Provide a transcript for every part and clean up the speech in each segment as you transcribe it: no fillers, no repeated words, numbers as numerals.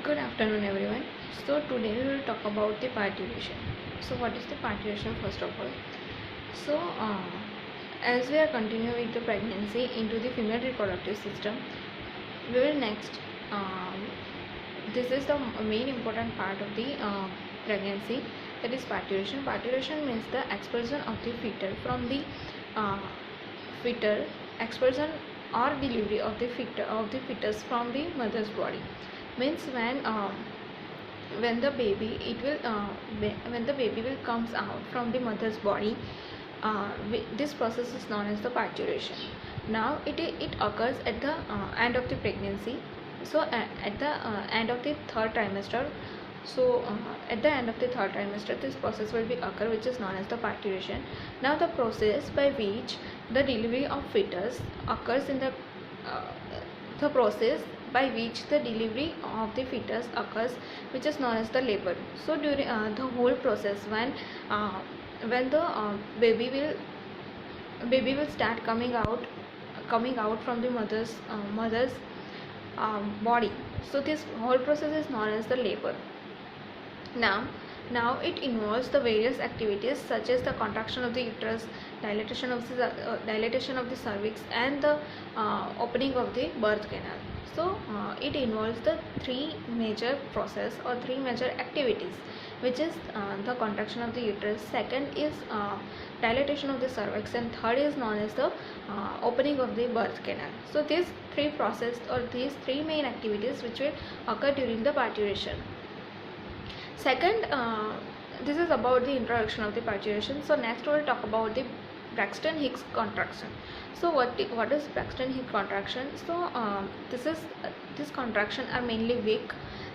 Good afternoon, everyone. So today we will talk about the parturition. So what is the parturition first of all? So as we are continuing with the pregnancy into the female reproductive system, we will next. This is the main important part of the pregnancy, that is parturition. Parturition means the expulsion of the fetus from the uh, fetal expulsion or delivery of the fetus from the mother's body. Means when the baby it will when the baby will comes out from the mother's body, this process is known as the parturition. Now it occurs at the end of the pregnancy. So at the end of the third trimester. So at the end of the third trimester, this process will be occur, which is known as the parturition. Now the process by which the delivery of fetus occurs in uh, the process by which the delivery of the fetus occurs, which is known as the labor. So during the whole process, when the baby will start coming out from the mother's body. So this whole process is known as the labor. Now, now it involves the various activities such as the contraction of the uterus, dilatation of the cervix, and the opening of the birth canal. So it involves the three major process or three major activities, which is the contraction of the uterus. Second is dilatation of the cervix, and third is known as the opening of the birth canal. So these three process or these three main activities which will occur during the parturition. Second, this is about the introduction of the parturition. So next we will talk about the Braxton Hicks contraction. So what is Braxton Hicks contraction? So this contraction are mainly weak.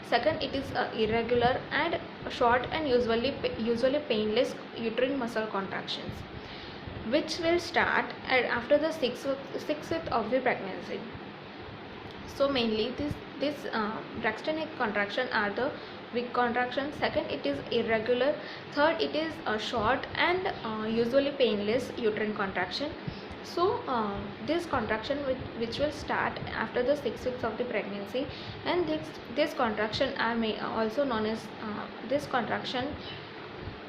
Second, it is irregular and short and usually painless uterine muscle contractions, which will start after the sixth week of the pregnancy. So mainly this Braxton Hicks contraction are the weak contraction. Second, it is irregular. Third, it is a short and usually painless uterine contraction. So this contraction which will start after the 6 weeks of the pregnancy, and this contraction are also known as this contraction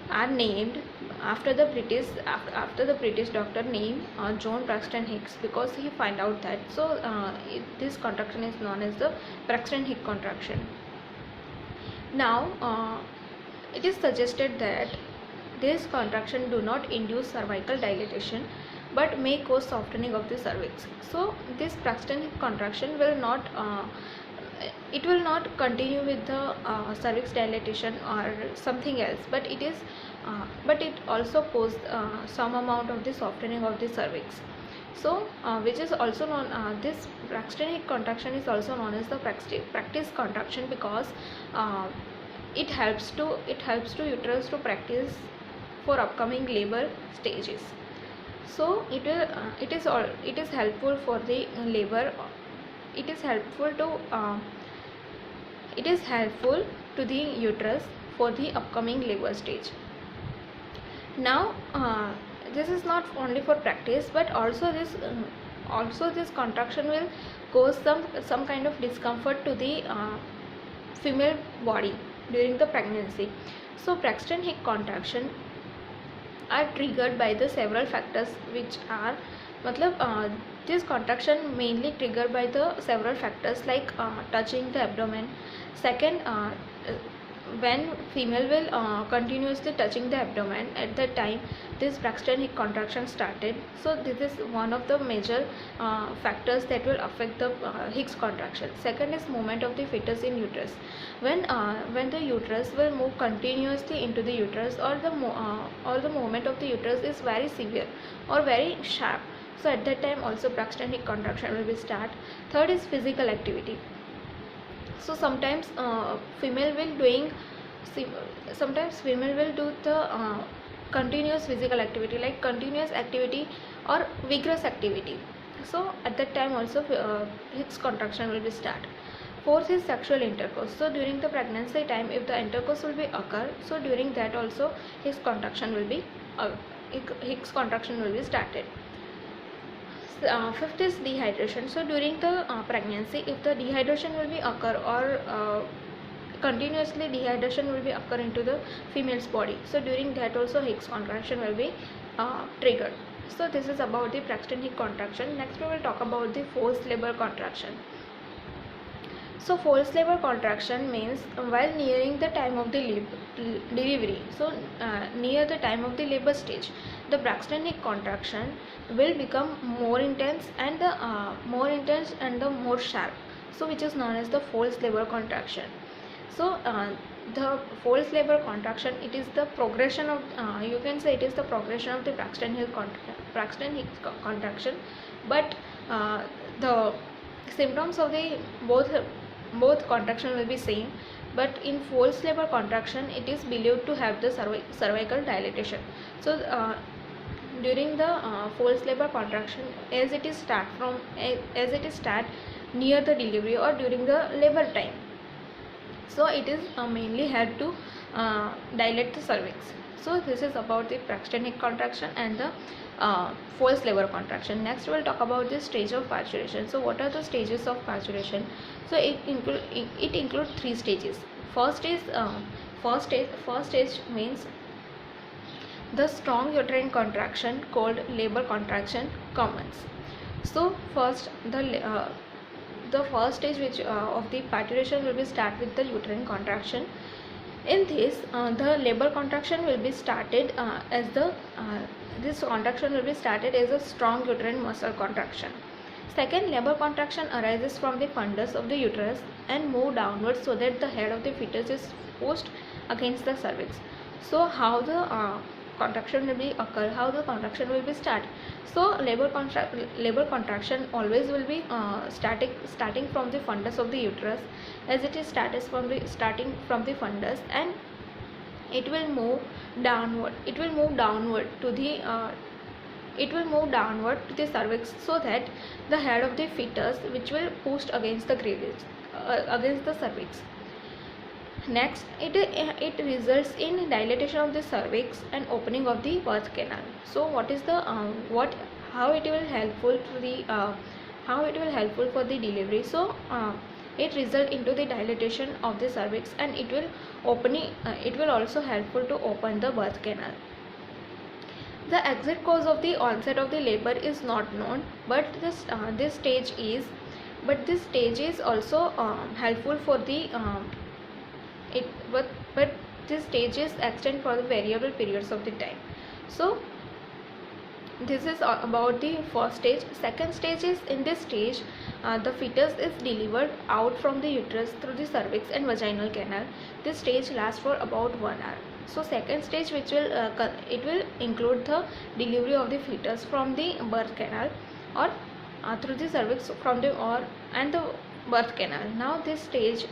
are named after the British doctor named John Braxton Hicks, because he find out that. So this contraction is known as the Braxton Hicks contraction. Now it is suggested that this contraction do not induce cervical dilatation but may cause softening of the cervix. So this Braxton Hicks contraction will not it will not continue with the cervix dilatation or something else, but it also cause some amount of the softening of the cervix. So which is also known, this Braxton Hicks contraction is also known as the practice contraction, because it helps to uterus to practice for upcoming labor stages. So it is helpful for the labor. It is helpful to the uterus for the upcoming labor stage. Now this is not only for practice, but also this contraction will cause some kind of discomfort to the female body during the pregnancy. So Braxton Hicks contraction are triggered by the several factors, which are this contraction mainly triggered by the several factors like touching the abdomen. Second, when female will continuously touching the abdomen, at that time this Braxton Hicks contraction started. So this is one of the major factors that will affect the Hicks contraction. Second is movement of the fetus in uterus. When the uterus will move continuously into the uterus, or the movement of the uterus is very severe or very sharp, so at that time also Braxton Hicks contraction will be start. Third is physical activity. So sometimes female will do the continuous physical activity, like continuous activity or vigorous activity. So at that time also Hicks contraction will be start. Fourth is sexual intercourse. So during the pregnancy time, if the intercourse will be occur, so during that also Hicks contraction will be started. Fifth is dehydration. So during the pregnancy, if the dehydration will be occur, or continuously dehydration will be occur into the female's body. So during that also Hicks contraction will be triggered. So this is about the Braxton Hicks contraction. Next we will talk about the forced labor contraction. So forced labor contraction means while nearing the time of the delivery, so near the time of the labor stage, the Braxton Hicks contraction will become more intense and the more sharp. So which is known as the forced labor contraction. So the forced labor contraction, it is the progression of you can say it is the progression of the Braxton Hicks contraction, but the symptoms of the both contraction will be same, but in forced labor contraction it is believed to have the cervical dilatation. So during the forced labor contraction, as it is start near the delivery or during the labor time, so it is mainly help to dilate the cervix. So this is about the Braxton Hicks contraction and the forced labor contraction. Next we will talk about the stage of parturition. So what are the stages of parturition? So it includes 3 stages. First stage means the strong uterine contraction called labor contraction commences. So first the first stage which of the parturition will be start with the uterine contraction. In this the labor contraction will be started this contraction will be started as a strong uterine muscle contraction. Second, labor contraction arises from the fundus of the uterus and move downwards so that the head of the fetus is pushed against the cervix. So how the contraction will be occur, how the contraction will be start. So labor contraction always will be starting from the fundus of the uterus, as it is starting from the fundus, and it will move downward to the cervix, so that the head of the fetus which will pushed against the cervix. Next, it results in dilatation of the cervix and opening of the birth canal. So what is the how it will helpful for the delivery? So it result into the dilatation of the cervix, and it will also helpful to open the birth canal. The exact cause of the onset of the labor is not known, but this stage is also helpful for the but this stage is extend for the variable periods of the time. So this is about the first stage. Second stage is, in this stage the fetus is delivered out from the uterus through the cervix and vaginal canal. This stage lasts for about 1 hour. So second stage, which will it will include the delivery of the fetus from the birth canal or through the cervix and the birth canal. Now this stage,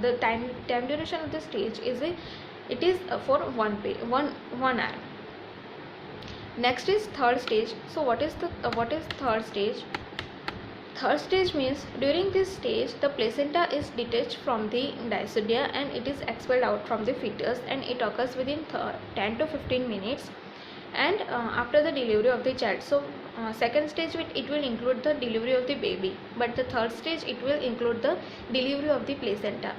the time duration of this stage is for 1 hour. Next is third stage. So what is third stage? Third stage means during this stage the placenta is detached from the dysudia and it is expelled out from the fetus, and it occurs within 10 to 15 minutes and after the delivery of the child. So second stage it will include the delivery of the baby, but the third stage it will include the delivery of the placenta.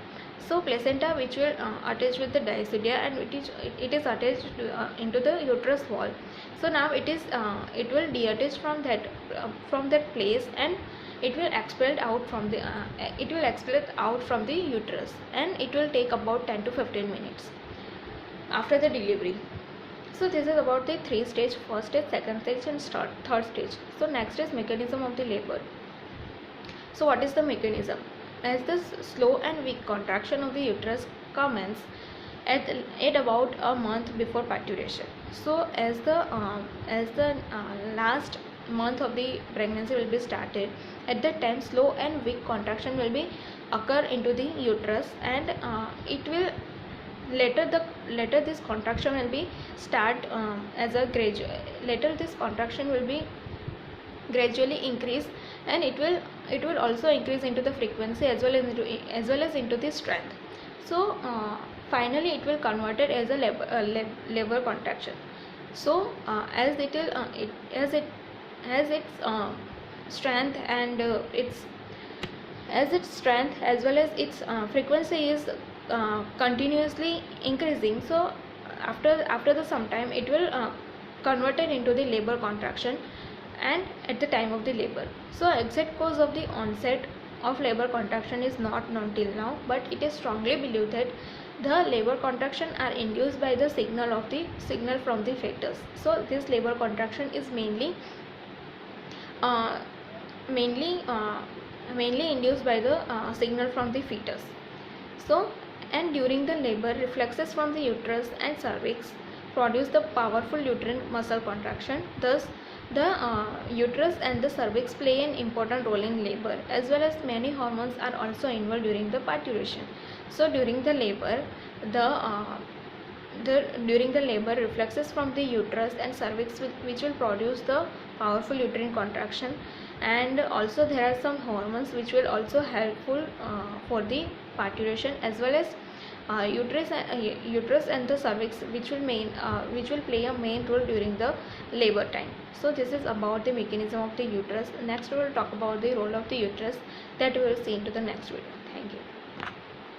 So placenta which will attach with the dysudia, and it is attached into the uterus wall. So now it will deattach from that place, and it will expel out from the uterus, and it will take about 10 to 15 minutes after the delivery. So this is about the 3 stage: first stage, second stage, and third stage. So next is mechanism of the labor. So what is the mechanism? As the slow and weak contraction of the uterus commences at about a month before parturition. So as the last month of the pregnancy will be started, at that time slow and weak contraction will be occur into the uterus, and it will later this contraction will be start as a gradual. Later this contraction will be gradually increase, and it will also increase into the frequency as well as into the strength. So finally it will converted as a labor contraction. So as its strength and its as its strength as well as its frequency is continuously increasing. So after the some time it will converted into the labor contraction and at the time of the labor. So exact cause of the onset of labor contraction is not known till now, but it is strongly believed that the labor contraction are induced by the signal from the fetus. So this labor contraction is mainly uh, mainly uh, mainly induced by the signal from the fetus. So, and during the labor, reflexes from the uterus and cervix produce the powerful uterine muscle contraction. Thus, the uterus and the cervix play an important role in labor, as well as many hormones are also involved during the parturition. So, during the labor, during the labor, reflexes from the uterus and cervix which will produce the powerful uterine contraction, and also there are some hormones which will also helpful for the parturition, as well as uterus and the cervix which will play a main role during the labor time. So this is about the mechanism of the uterus. Next we will talk about the role of the uterus, that we will see into the next video. Thank you.